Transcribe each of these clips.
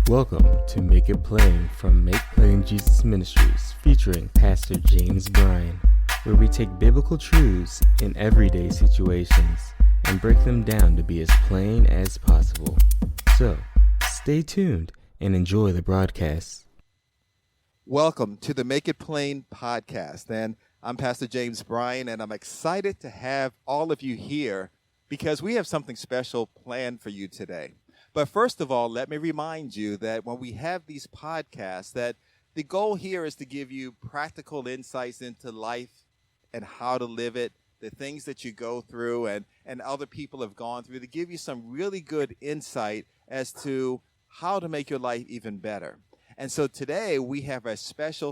Welcome to Make It Plain from Make Plain Jesus Ministries, featuring Pastor James Bryan, where we take biblical truths in everyday situations and break them down to be as plain as possible. So, stay tuned and enjoy the broadcast. Welcome to the Make It Plain podcast, and I'm Pastor James Bryan, and I'm excited to have all of you here because we have something special planned for you today. But first of all, let me remind you that when we have these podcasts, that the goal here is to give you practical insights into life and how to live it, the things that you go through and other people have gone through, to give you some really good insight as to how to make your life even better. And so today we have a special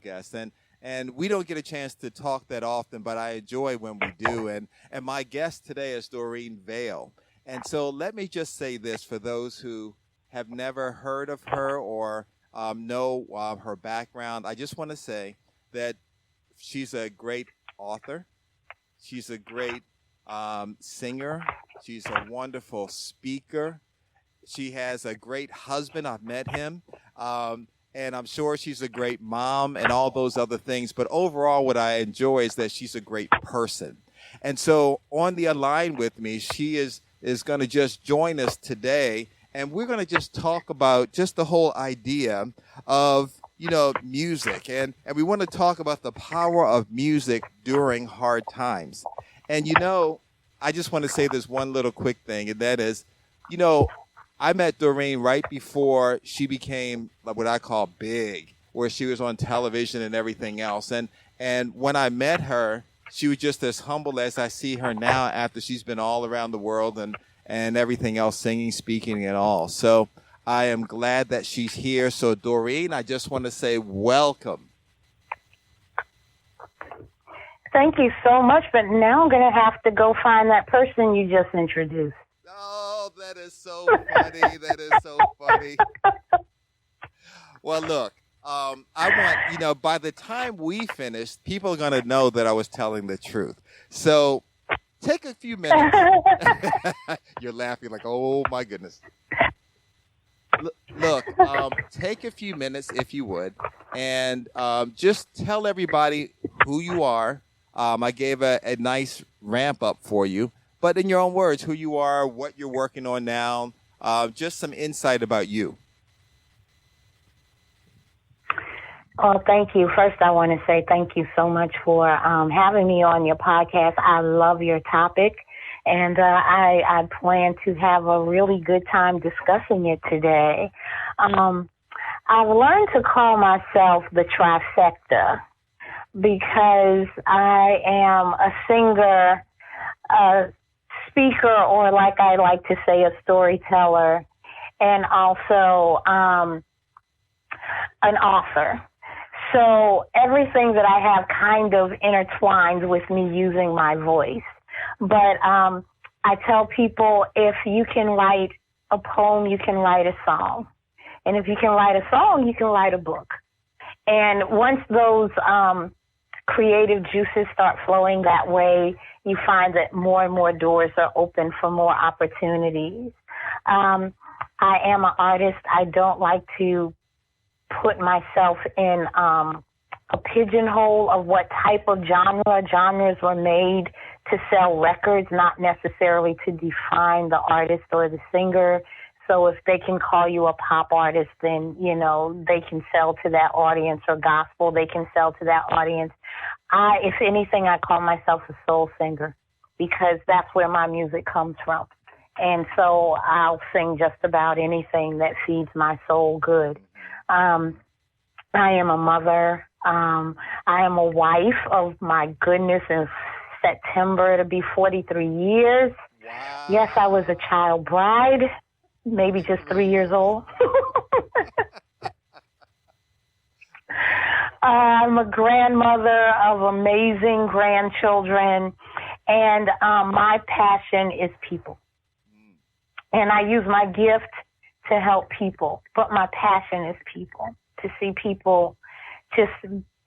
guest, and we don't get a chance to talk that often, but I enjoy when we do. And my guest today is Doreen Vail. And so let me just say this for those who have never heard of her or know her background. I just want to say that she's a great author. She's a great singer. She's a wonderful speaker. She has a great husband. I've met him. And I'm sure she's a great mom and all those other things. But overall, what I enjoy is that she's a great person. And so on the line with me, she is going to just join us today, and we're going to just talk about just the whole idea of, music, and we want to talk about the power of music during hard times. And, I just want to say this one little quick thing, and that is, I met Doreen right before she became what I call big, where she was on television and everything else. And when I met her, she was just as humble as I see her now after she's been all around the world and everything else, singing, speaking, and all. So I am glad that she's here. So, Doreen, I just want to say welcome. Thank you so much, but now I'm going to have to go find that person you just introduced. Oh, that is so funny. That is so funny. Well, look. I want, by the time we finish, people are going to know that I was telling the truth. So take a few minutes. You're laughing like, oh, my goodness. Look, take a few minutes, if you would, and just tell everybody who you are. I gave a nice ramp up for you, but in your own words, who you are, what you're working on now, just some insight about you. Well, thank you. First, I want to say thank you so much for having me on your podcast. I love your topic, and I plan to have a really good time discussing it today. I've learned to call myself the trifecta because I am a singer, a speaker, or like I like to say, a storyteller, and also an author. So everything that I have kind of intertwines with me using my voice. But I tell people, if you can write a poem, you can write a song. And if you can write a song, you can write a book. And once those creative juices start flowing that way, you find that more and more doors are open for more opportunities. I am an artist. I don't like to put myself in a pigeonhole of what type of genre. Genres were made to sell records, not necessarily to define the artist or the singer. So if they can call you a pop artist, then, they can sell to that audience, or gospel, they can sell to that audience. If anything, I call myself a soul singer because that's where my music comes from. And so I'll sing just about anything that feeds my soul good. I am a mother. I am a wife of, my goodness, in September it'll be 43 years. Wow. Yes, I was a child bride, maybe just 3 years old. I'm a grandmother of amazing grandchildren, and my passion is people. And I use my gift to help people, but my passion is people, to see people just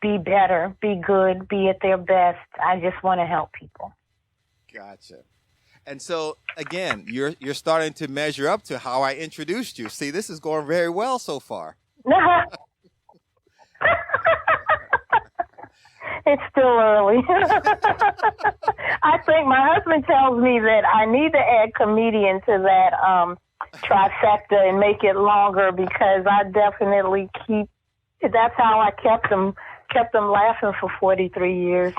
be better, be good, be at their best. I just want to help people. Gotcha. And so again, you're starting to measure up to how I introduced you. See, this is going very well so far. It's still early. I think my husband tells me that I need to add comedian to that trifecta and make it longer, because I definitely that's how I kept them laughing for 43 years.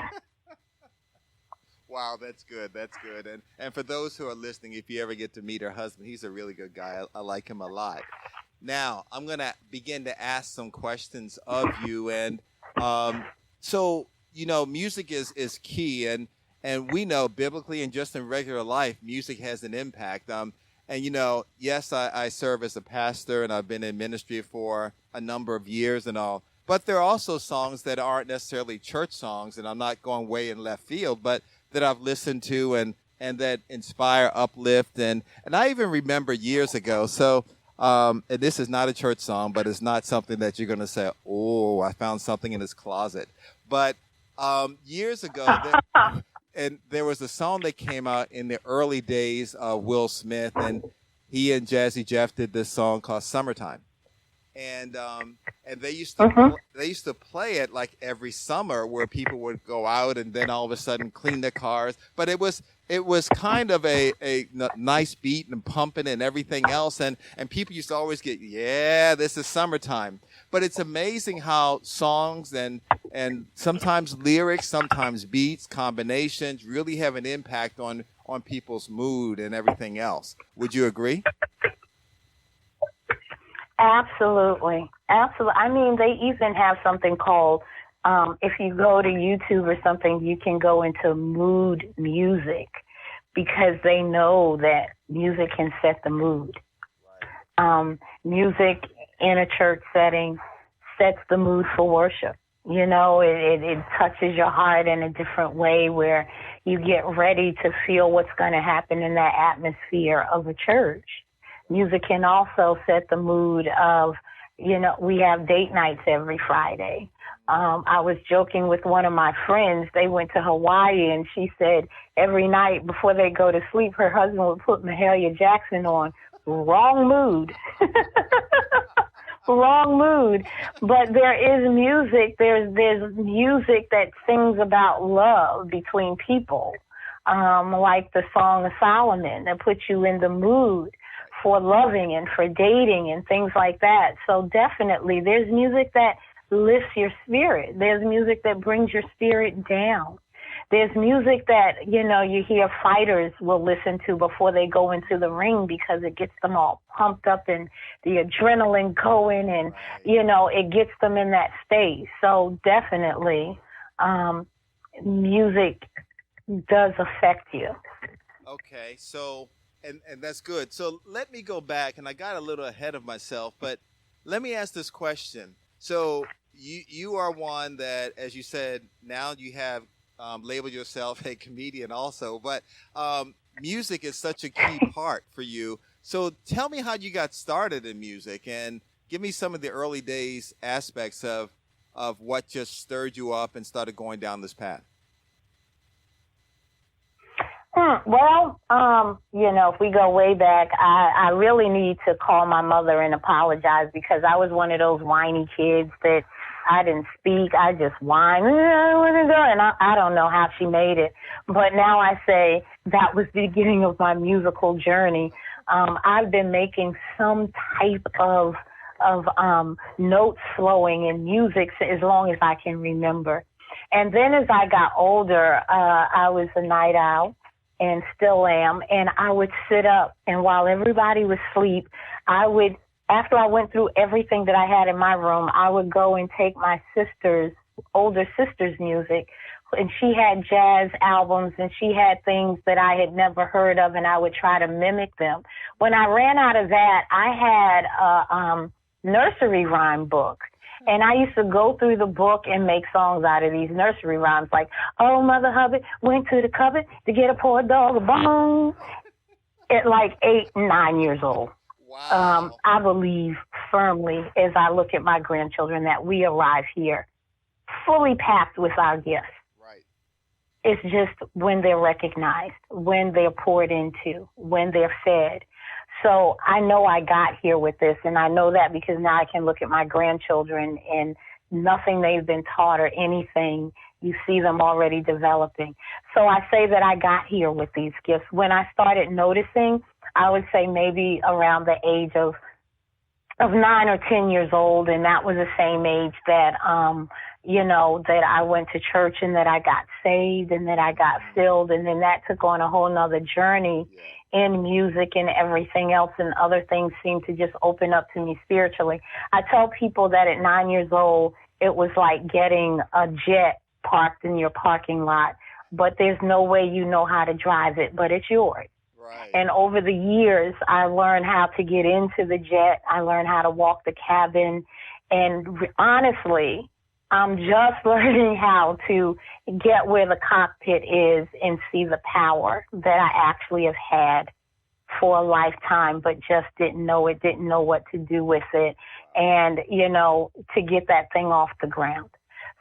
Wow, that's good. That's good. And for those who are listening, if you ever get to meet her husband, he's a really good guy. I like him a lot. Now, I'm going to begin to ask some questions of you. And so, music is key. And we know biblically and just in regular life, music has an impact. Yes, I serve as a pastor, and I've been in ministry for a number of years and all. But there are also songs that aren't necessarily church songs, and I'm not going way in left field, but that I've listened to and that inspire, uplift. And I even remember years ago, so and this is not a church song, but it's not something that you're going to say, oh, I found something in his closet. But years ago, there was a song that came out in the early days of Will Smith, and he and Jazzy Jeff did this song called Summertime. And they used to play it like every summer, where people would go out and then all of a sudden clean their cars. But it was kind of a nice beat and pumping and everything else. And people used to always get, yeah, this is summertime. But it's amazing how songs and sometimes lyrics, sometimes beats, combinations really have an impact on people's mood and everything else. Would you agree? Absolutely. I mean, they even have something called, if you go to YouTube or something, you can go into mood music, because they know that music can set the mood. Music in a church setting sets the mood for worship. It touches your heart in a different way, where you get ready to feel what's going to happen in that atmosphere of a church. Music can also set the mood of, we have date nights every Friday. I was joking with one of my friends. They went to Hawaii, and she said every night before they go to sleep, her husband would put Mahalia Jackson on. Wrong mood. Wrong mood. But there is music. There's music that sings about love between people, like the Song of Solomon, that puts you in the mood for loving and for dating and things like that. So definitely there's music that lifts your spirit. There's music that brings your spirit down. There's music that, you hear fighters will listen to before they go into the ring, because it gets them all pumped up and the adrenaline going, and, it gets them in that space. So definitely music does affect you. Okay, so... And that's good. So let me go back, and I got a little ahead of myself, but let me ask this question. So you are one that, as you said, now you have labeled yourself a comedian also, but music is such a key part for you. So tell me how you got started in music, and give me some of the early days aspects of what just stirred you up and started going down this path. Well, if we go way back, I really need to call my mother and apologize, because I was one of those whiny kids that I didn't speak. I just whined, and I don't know how she made it. But now I say that was the beginning of my musical journey. I've been making some type of notes flowing in music as long as I can remember. And then as I got older, I was a night owl, and still am, and I would sit up, and while everybody was asleep, after I went through everything that I had in my room, I would go and take my older sister's music, and she had jazz albums, and she had things that I had never heard of, and I would try to mimic them. When I ran out of that, I had a nursery rhyme book. And I used to go through the book and make songs out of these nursery rhymes, like, oh, Mother Hubbard went to the cupboard to get a poor dog a bone, at like 8 and 9 years old. Wow. I believe firmly, as I look at my grandchildren, that we arrive here fully packed with our gifts. Right. It's just when they're recognized, when they're poured into, when they're fed. So I know I got here with this, and I know that because now I can look at my grandchildren and nothing they've been taught or anything, you see them already developing. So I say that I got here with these gifts. When I started noticing, I would say maybe around the age of 9 or 10 years old, and that was the same age that, that I went to church and that I got saved and that I got filled, and then that took on a whole nother journey in music and everything else, and other things seemed to just open up to me spiritually. I tell people that at 9 years old, it was like getting a jet parked in your parking lot, but there's no way you know how to drive it, but it's yours. Right. And over the years, I learned how to get into the jet. I learned how to walk the cabin. And honestly, I'm just learning how to get where the cockpit is and see the power that I actually have had for a lifetime, but just didn't know it, didn't know what to do with it, and, to get that thing off the ground.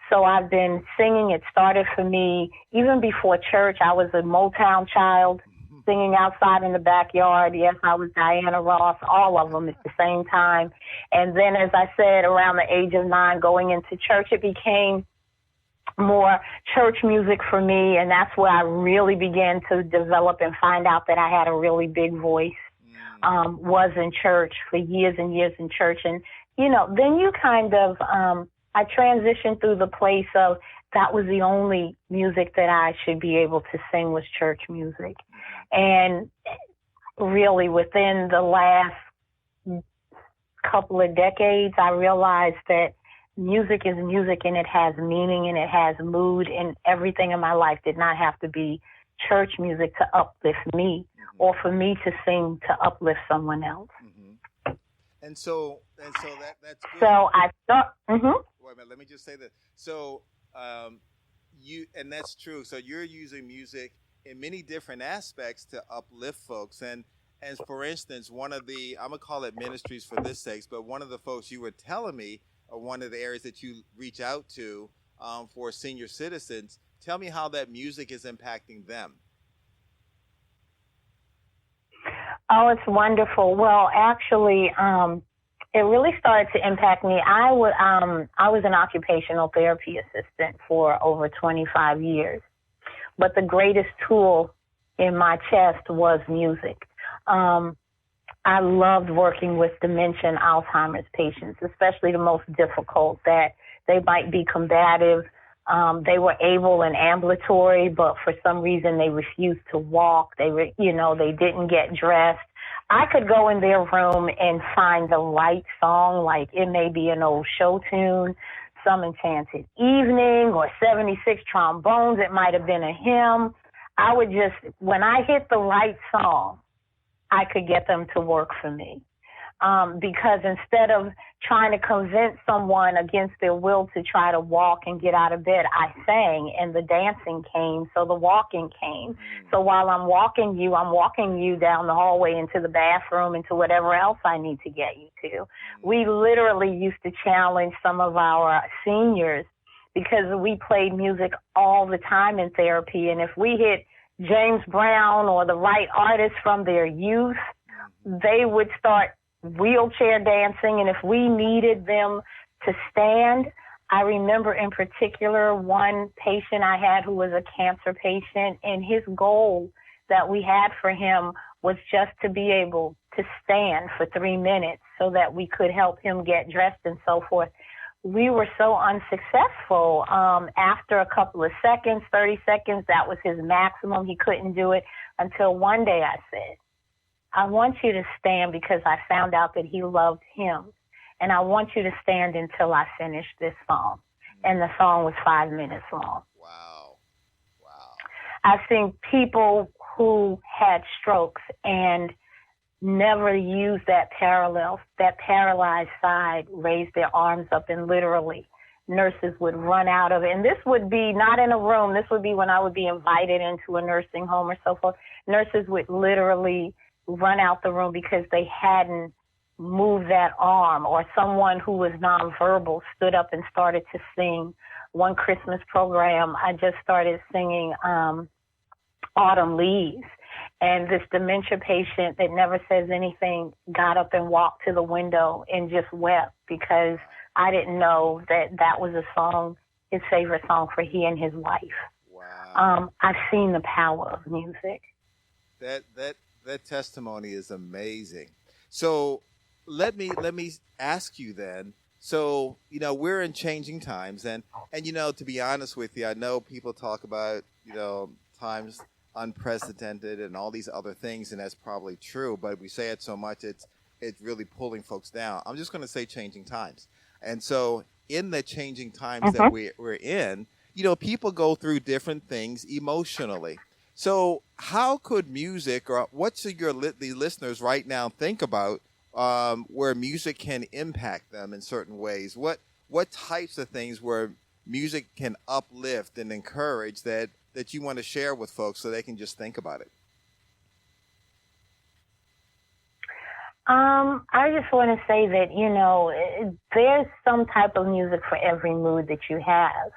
So I've been singing. It started for me even before church. I was a Motown child, singing outside in the backyard. Yes, I was Diana Ross, all of them at the same time. And then, as I said, around the age of 9, going into church, it became more church music for me, and that's where I really began to develop and find out that I had a really big voice. Was in church for years and years in church. And, then you kind of, I transitioned through the place of that was the only music that I should be able to sing was church music. And really within the last couple of decades, I realized that music is music and it has meaning and it has mood, and everything in my life did not have to be church music to uplift me or for me to sing to uplift someone else. And so that's good. So I thought, Wait a minute, let me just say that. So and that's true. So you're using music in many different aspects to uplift folks. And for instance, one of the, I'm going to call it ministries for this sake, but one of the folks you were telling me, one of the areas that you reach out to for senior citizens, tell me how that music is impacting them. Oh, it's wonderful. Well, actually, it really started to impact me. I was an occupational therapy assistant for over 25 years, but the greatest tool in my chest was music. I loved working with dementia and Alzheimer's patients, especially the most difficult, that they might be combative. They were able and ambulatory, but for some reason they refused to walk. They didn't get dressed. I could go in their room and find the right song, like it may be an old show tune, some Enchanted Evening or 76 Trombones. It might have been a hymn. I would just, when I hit the right song, I could get them to work for me. Because instead of trying to convince someone against their will to try to walk and get out of bed, I sang, and the dancing came, so the walking came. So while I'm walking you down the hallway into the bathroom, into whatever else I need to get you to. We literally used to challenge some of our seniors because we played music all the time in therapy, and if we hit James Brown or the right artist from their youth, they would start wheelchair dancing, and if we needed them to stand, I remember in particular one patient I had who was a cancer patient, and his goal that we had for him was just to be able to stand for 3 minutes so that we could help him get dressed and so forth. We were so unsuccessful. After a couple of seconds, 30 seconds, that was his maximum. He couldn't do it until one day I said, I want you to stand because I found out that he loved him. And I want you to stand until I finish this song. And the song was 5 minutes long. Wow. I've seen people who had strokes and never used that paralyzed side, raise their arms up, and literally nurses would run out of it. And this would be not in a room. This would be when I would be invited into a nursing home or so forth. Nurses would literally run out the room because they hadn't moved that arm, or someone who was nonverbal stood up and started to sing one Christmas program, I just started singing Autumn Leaves. And this dementia patient that never says anything got up and walked to the window and just wept because I didn't know that was a song, his favorite song for he and his wife. Wow. I've seen the power of music. That testimony is amazing. So let me ask you then. So, we're in changing times, and to be honest with you, I know people talk about, times unprecedented and all these other things, and that's probably true, but we say it so much it's really pulling folks down. I'm just going to say changing times. And so in the changing times that we're in, people go through different things emotionally. So how could music, or what should the listeners right now think about where music can impact them in certain ways? What types of things where music can uplift and encourage that you want to share with folks so they can just think about it? I just want to say that, there's some type of music for every mood that you have.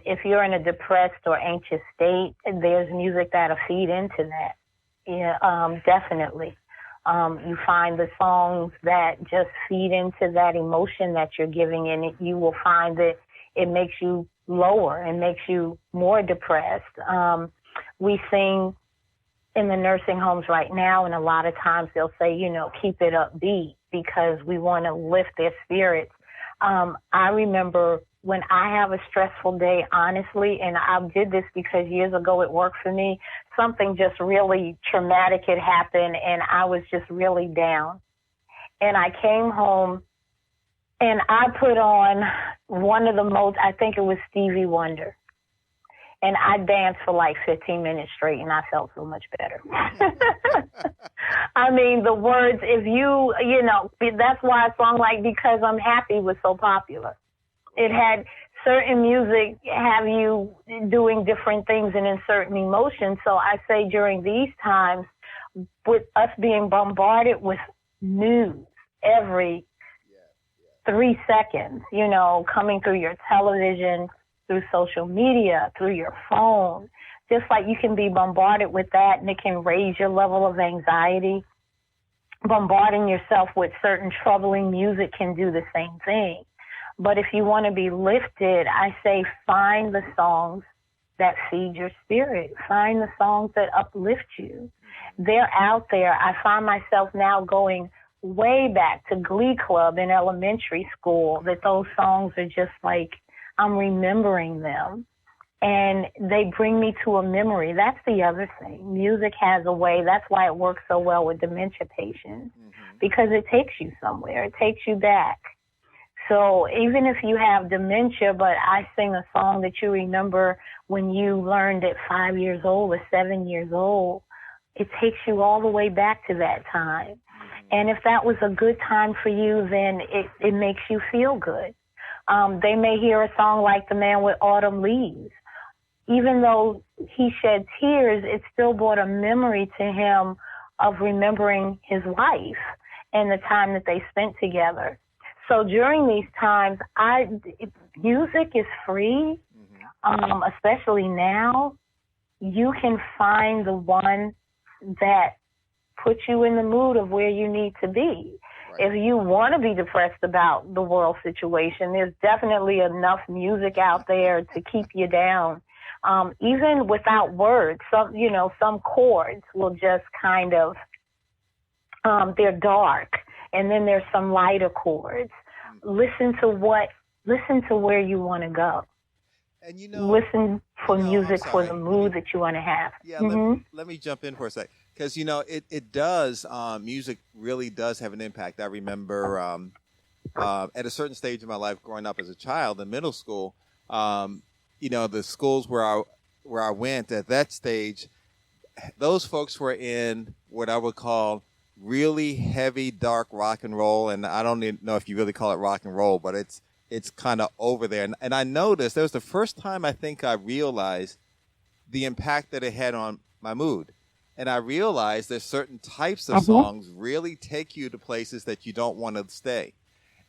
If you're in a depressed or anxious state, there's music that'll feed into that. Yeah, definitely. You find the songs that just feed into that emotion that you're giving, and you will find that it makes you lower and makes you more depressed. We sing in the nursing homes right now, and a lot of times they'll say, keep it upbeat because we want to lift their spirits. I remember when I have a stressful day, honestly, and I did this because years ago it worked for me, something just really traumatic had happened, and I was just really down. And I came home, and I put on one of the most, I think it was Stevie Wonder. And I danced for like 15 minutes straight, and I felt so much better. I mean, the words, that's why a song like Because I'm Happy was so popular. It had certain music have you doing different things and in certain emotions. So I say during these times, with us being bombarded with news every 3 seconds, coming through your television, through social media, through your phone, just like you can be bombarded with that and it can raise your level of anxiety. Bombarding yourself with certain troubling music can do the same thing. But if you want to be lifted, I say find the songs that feed your spirit. Find the songs that uplift you. They're out there. I find myself now going way back to Glee Club in elementary school, that those songs are just like, I'm remembering them. And they bring me to a memory. That's the other thing. Music has a way. That's why it works so well with dementia patients, because it takes you somewhere. It takes you back. So even if you have dementia, but I sing a song that you remember when you learned at 5 years old or 7 years old, it takes you all the way back to that time. And if that was a good time for you, then it makes you feel good. They may hear a song like The Man with Autumn Leaves. Even though he shed tears, it still brought a memory to him of remembering his wife and the time that they spent together. So during these times, music is free, especially now. You can find the one that puts you in the mood of where you need to be. Right. If you want to be depressed about the world situation, there's definitely enough music out there to keep you down. Even without words, some chords will just kind of, they're dark. And then there's some lighter chords. Listen to where you want to go. And listen for music for the mood that you want to have. Yeah, let me jump in for a sec, because it does. Music really does have an impact. I remember at a certain stage of my life, growing up as a child in middle school, the schools where I went at that stage, those folks were in what I would call really heavy, dark rock and roll. And I don't even know if you really call it rock and roll, but it's kind of over there. And I noticed that was the first time I think I realized the impact that it had on my mood. And I realized that certain types of songs really take you to places that you don't want to stay.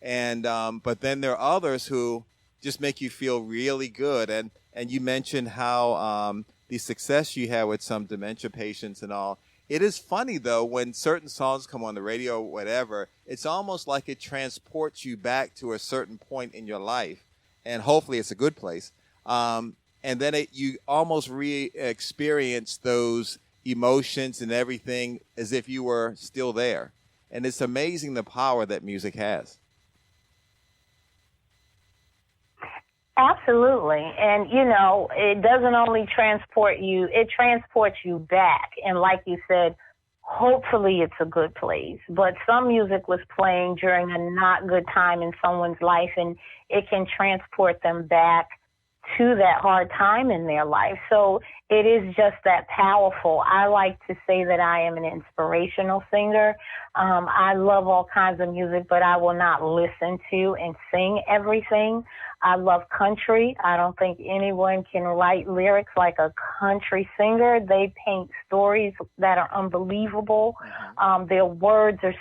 And but then there are others who just make you feel really good. And you mentioned how the success you had with some dementia patients and all. It is funny, though, when certain songs come on the radio or whatever, it's almost like it transports you back to a certain point in your life. And hopefully it's a good place. And then you almost re-experience those emotions and everything as if you were still there. And it's amazing the power that music has. Absolutely. And, you know, it doesn't only transport you, it transports you back. And like you said, hopefully it's a good place. But some music was playing during a not good time in someone's life, and it can transport them back to that hard time in their life. So it is just that powerful. I like to say that I am an inspirational singer. I love all kinds of music, but I will not listen to and sing everything. I love country. I don't think anyone can write lyrics like a country singer. They paint stories that are unbelievable. Their words are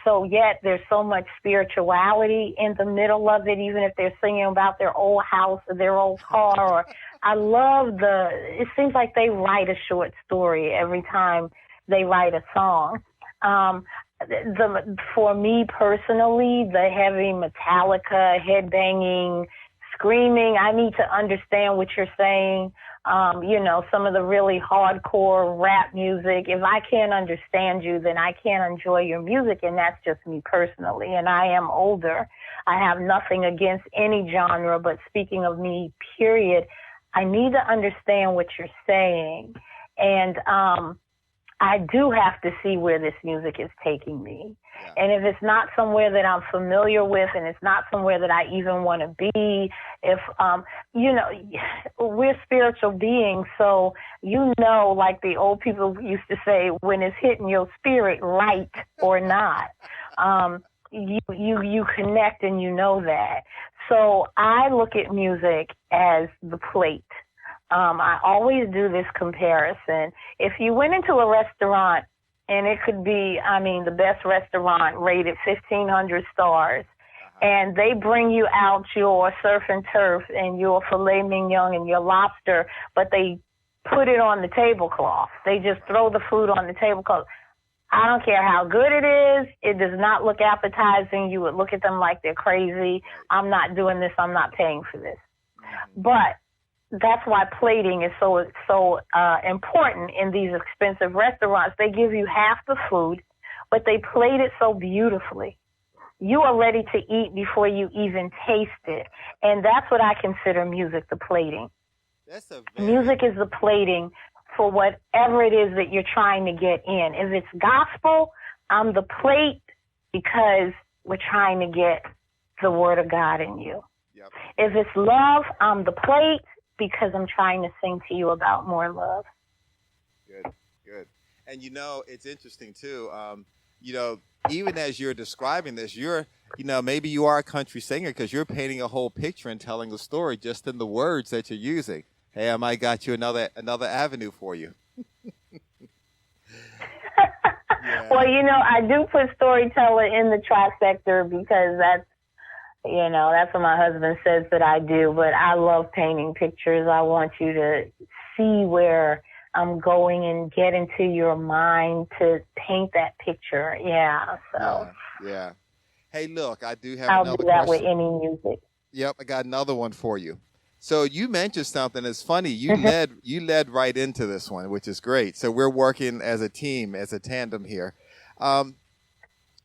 there's so much spirituality in the middle of it, even if they're singing about their old house or their old car. Or I love it seems like they write a short story every time they write a song. For me personally, the heavy Metallica, headbanging, screaming, I need to understand what you're saying. You know, some of the really hardcore rap music, if I can't understand you, then I can't enjoy your music, and that's just me personally. And I am older. I have nothing against any genre, but speaking of me, period, I need to understand what you're saying. And I do have to see where this music is taking me. Yeah. And if it's not somewhere that I'm familiar with, and it's not somewhere that I even want to be, if, you know, we're spiritual beings, so, you know, like the old people used to say, when it's hitting your spirit, right or not, you connect and you know that. So I look at music as the plate. I always do this comparison. If you went into a restaurant, and it could be, the best restaurant rated 1,500 stars, and they bring you out your surf and turf and your filet mignon and your lobster, but they put it on the tablecloth. They just throw the food on the tablecloth. I don't care how good it is. It does not look appetizing. You would look at them like they're crazy. I'm not doing this. I'm not paying for this. But that's why plating is so important in these expensive restaurants. They give you half the food, but they plate it so beautifully. You are ready to eat before you even taste it. And that's what I consider music, the plating. Music is the plating for whatever it is that you're trying to get in. If it's gospel, I'm the plate because we're trying to get the word of God in you. Yep. If it's love, I'm the plate because I'm trying to sing to you about more love. Good. And, you know, it's interesting, too. You know, even as you're describing this, maybe you are a country singer because you're painting a whole picture and telling a story just in the words that you're using. Hey, I might got you another avenue for you. Yeah. Well, you know, I do put storyteller in the trifecta because that's what my husband says that I do, but I love painting pictures. I want you to see where I'm going and get into your mind to paint that picture. Yeah, so. Yeah. Hey, look, I do have I'll another do that question. with any music. Yep, I got another one for you. So you mentioned something that's funny. You led right into this one, which is great. So we're working as a team, as a tandem here.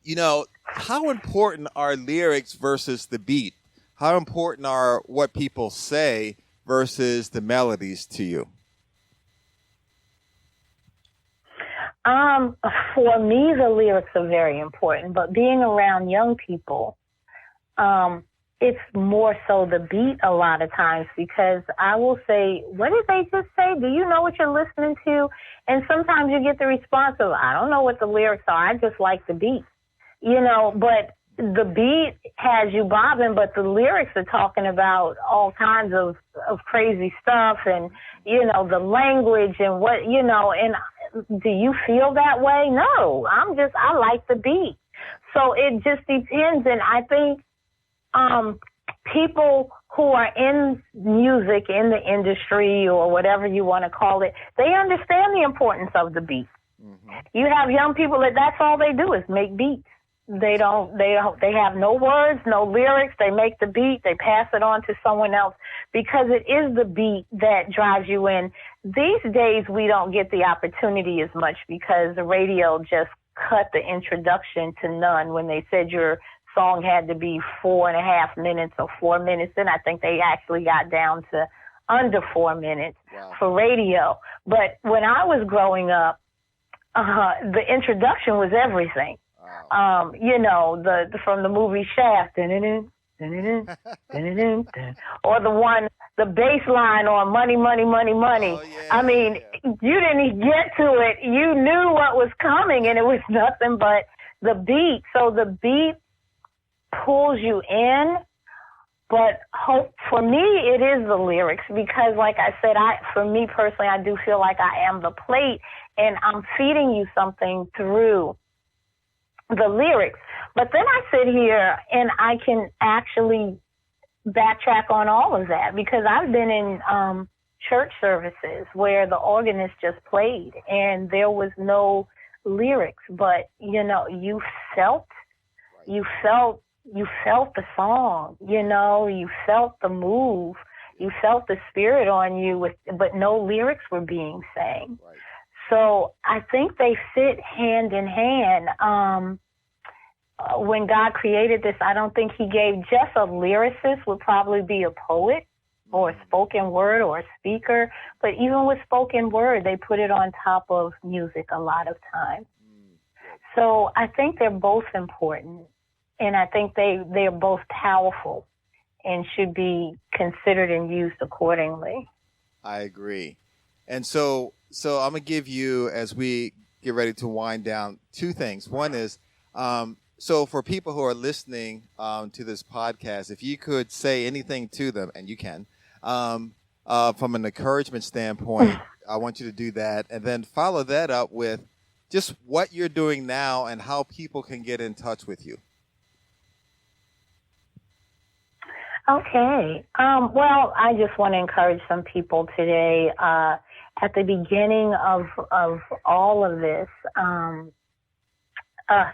You know, how important are lyrics versus the beat? How important are what people say versus the melodies to you? For me, the lyrics are very important, but being around young people, it's more so the beat a lot of times because I will say, what did they just say? Do you know what you're listening to? And sometimes you get the response of, I don't know what the lyrics are. I just like the beat. You know, but the beat has you bobbing, but the lyrics are talking about all kinds of crazy stuff and, you know, the language and what, you know, and do you feel that way? No, I like the beat. So it just depends. And I think people who are in music, in the industry, or whatever you want to call it, they understand the importance of the beat. Mm-hmm. You have young people that's all they do is make beats. They have no words, no lyrics. They make the beat, they pass it on to someone else because it is the beat that drives you in. These days, we don't get the opportunity as much because the radio just cut the introduction to none. When they said your song had to be 4.5 minutes or 4 minutes, then I think they actually got down to under 4 minutes. Wow. For radio. But when I was growing up, the introduction was everything. Wow. From the movie Shaft, or the bass line on Money, Money, Money, Money. Oh, yeah, I mean, you didn't get to it. You knew what was coming, and it was nothing but the beat. So the beat pulls you in, but for me, it is the lyrics because, like I said, for me personally, I do feel like I am the plate, and I'm feeding you something through the lyrics. But then I sit here and I can actually backtrack on all of that because I've been in church services where the organist just played and there was no lyrics, but you felt the song, you felt the move, you felt the spirit on you but no lyrics were being sang. Right. So I think they fit hand in hand. When God created this, I don't think he gave just a lyricist would probably be a poet or a spoken word or a speaker. But even with spoken word, they put it on top of music a lot of times. So I think they're both important. And I think they're both powerful and should be considered and used accordingly. I agree. And so I'm going to give you, as we get ready to wind down, two things. One is, so for people who are listening to this podcast, if you could say anything to them, and you can, from an encouragement standpoint, I want you to do that. And then follow that up with just what you're doing now and how people can get in touch with you. Okay. Well, I just want to encourage some people today. At the beginning of all of this,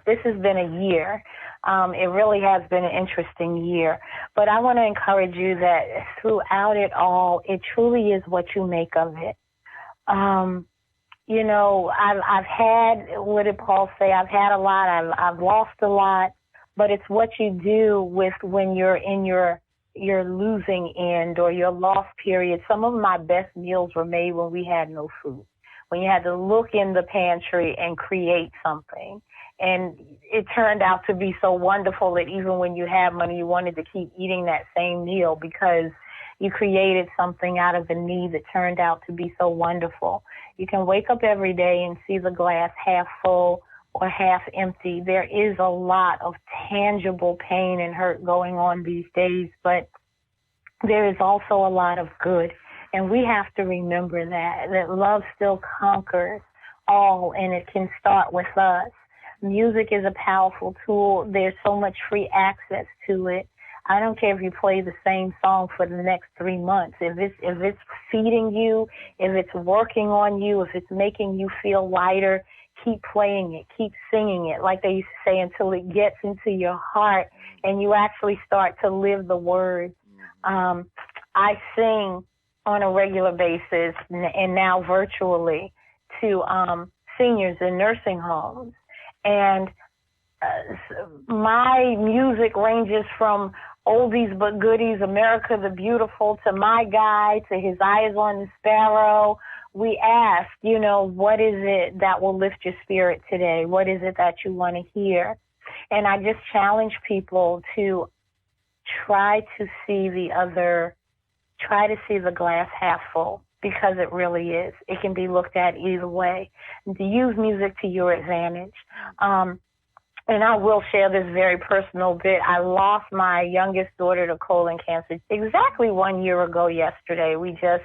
this has been a year. It really has been an interesting year. But I want to encourage you that throughout it all, it truly is what you make of it. I've had, what did Paul say? I've had a lot. I've lost a lot. But it's what you do with when you're in your losing end or your lost period. Some of my best meals were made when we had no food, when you had to look in the pantry and create something. And it turned out to be so wonderful that even when you had money, you wanted to keep eating that same meal because you created something out of the need that turned out to be so wonderful. You can wake up every day and see the glass half full or half empty. There is a lot of tangible pain and hurt going on these days, but there is also a lot of good. And we have to remember that love still conquers all, and it can start with us. Music is a powerful tool. There's so much free access to it. I don't care if you play the same song for the next 3 months. If it's feeding you, if it's working on you, if it's making you feel lighter, keep playing it, keep singing it, like they used to say, until it gets into your heart and you actually start to live the words. I sing on a regular basis and now virtually to seniors in nursing homes. And my music ranges from oldies but goodies, America the Beautiful, to My Guy, to His Eyes on the Sparrow. We ask, what is it that will lift your spirit today? What is it that you want to hear? And I just challenge people to try to see the glass half full, because it really is. It can be looked at either way. To use music to your advantage. And I will share this very personal bit. I lost my youngest daughter to colon cancer exactly 1 year ago yesterday. We just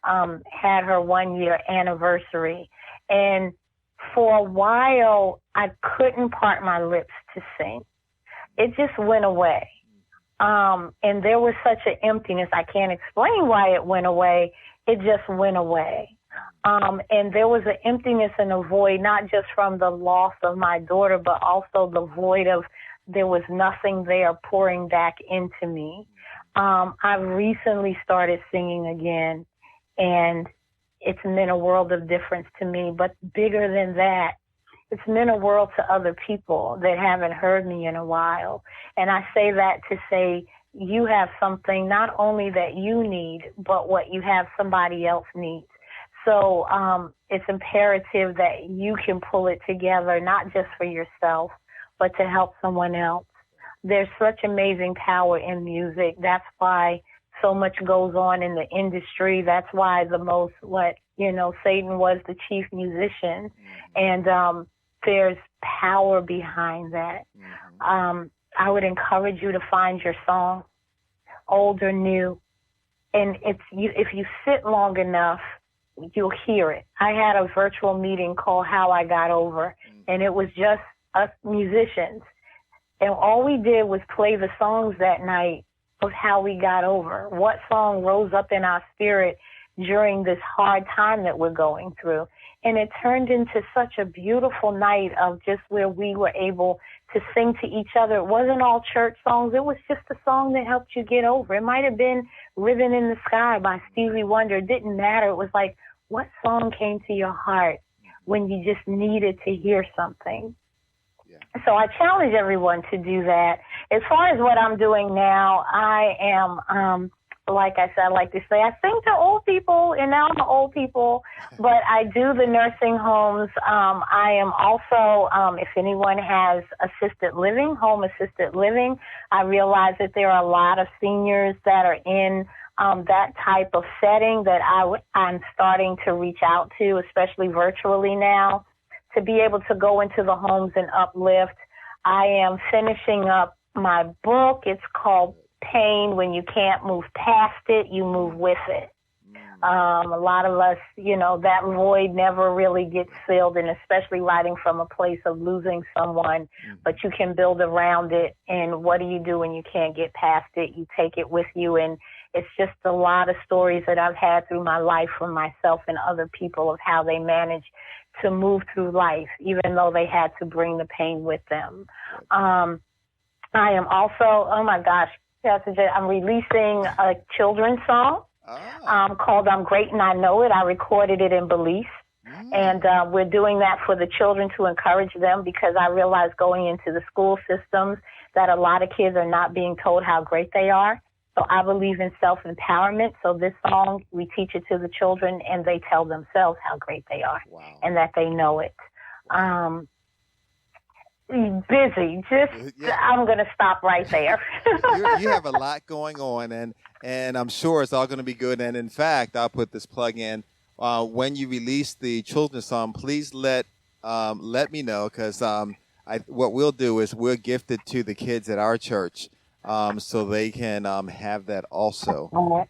had her 1 year anniversary. And for a while, I couldn't part my lips to sing. It just went away. And there was such an emptiness. I can't explain why it went away. It just went away. And there was an emptiness and a void, not just from the loss of my daughter, but also the void of there was nothing there pouring back into me. I've recently started singing again, and it's meant a world of difference to me. But bigger than that, it's meant a world to other people that haven't heard me in a while. And I say that to say you have something not only that you need, but what you have somebody else needs. So it's imperative that you can pull it together, not just for yourself, but to help someone else. There's such amazing power in music. That's why so much goes on in the industry. That's why Satan was the chief musician. And there's power behind that. I would encourage you to find your song, old or new. And if you sit long enough, you'll hear it. I had a virtual meeting called How I Got Over, and it was just us musicians. And all we did was play the songs that night of how we got over. What song rose up in our spirit during this hard time that we're going through. And it turned into such a beautiful night of just where we were able to sing to each other. It wasn't all church songs. It was just a song that helped you get over. It might have been Ribbon in the Sky by Stevie Wonder. It didn't matter. It was like, what song came to your heart when you just needed to hear something? Yeah. So I challenge everyone to do that. As far as what I'm doing now, I am, like I said, I like to say, I sing to old people, and now I'm old people, but I do the nursing homes. I am also, if anyone has home assisted living, I realize that there are a lot of seniors that are in that type of setting that I'm starting to reach out to, especially virtually now, to be able to go into the homes and uplift. I am finishing up my book. It's called Pain. When you can't move past it, you move with it. A lot of us, that void never really gets filled, and especially writing from a place of losing someone, but you can build around it. And what do you do when you can't get past it? You take it with you, and it's just a lot of stories that I've had through my life from myself and other people of how they manage to move through life, even though they had to bring the pain with them. I am also, oh my gosh, Pastor Jay, I'm releasing a children's song called I'm Great and I Know It. I recorded it in Belize. And we're doing that for the children to encourage them, because I realize going into the school systems that a lot of kids are not being told how great they are. So I believe in self-empowerment. So this song, we teach it to the children, and they tell themselves how great they are and that they know it. Busy. I'm going to stop right there. You have a lot going on, and I'm sure it's all going to be good. And in fact, I'll put this plug in. When you release the children's song, please let me know, because what we'll do is we'll gift it to the kids at our church. So they can have that also.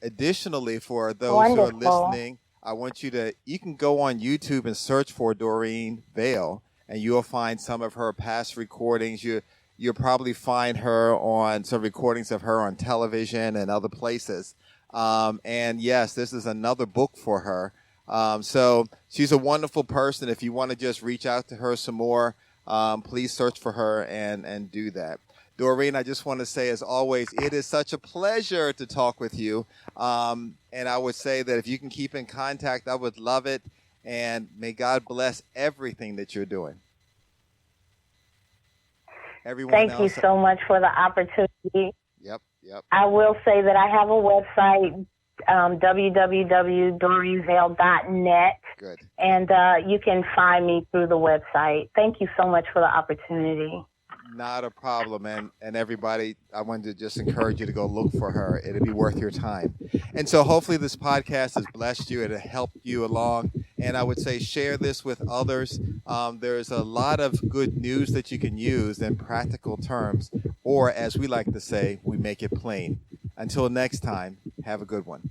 Additionally, for those who are listening, I want you can go on YouTube and search for Doreen Vail, and you'll find some of her past recordings. You'll probably find her on some recordings of her on television and other places. And yes, this is another book for her. So she's a wonderful person. If you want to just reach out to her some more, please search for her and do that. Doreen, I just want to say, as always, it is such a pleasure to talk with you. And I would say that if you can keep in contact, I would love it. And may God bless everything that you're doing. Thank you so much for the opportunity. Yep. I will say that I have a website, www.doreenvail.net. Good. And you can find me through the website. Thank you so much for the opportunity. Not a problem. And everybody, I wanted to just encourage you to go look for her. It'll be worth your time. And so hopefully this podcast has blessed you. It'll help you along. And I would say share this with others. There's a lot of good news that you can use in practical terms, or as we like to say, we make it plain. Until next time, have a good one.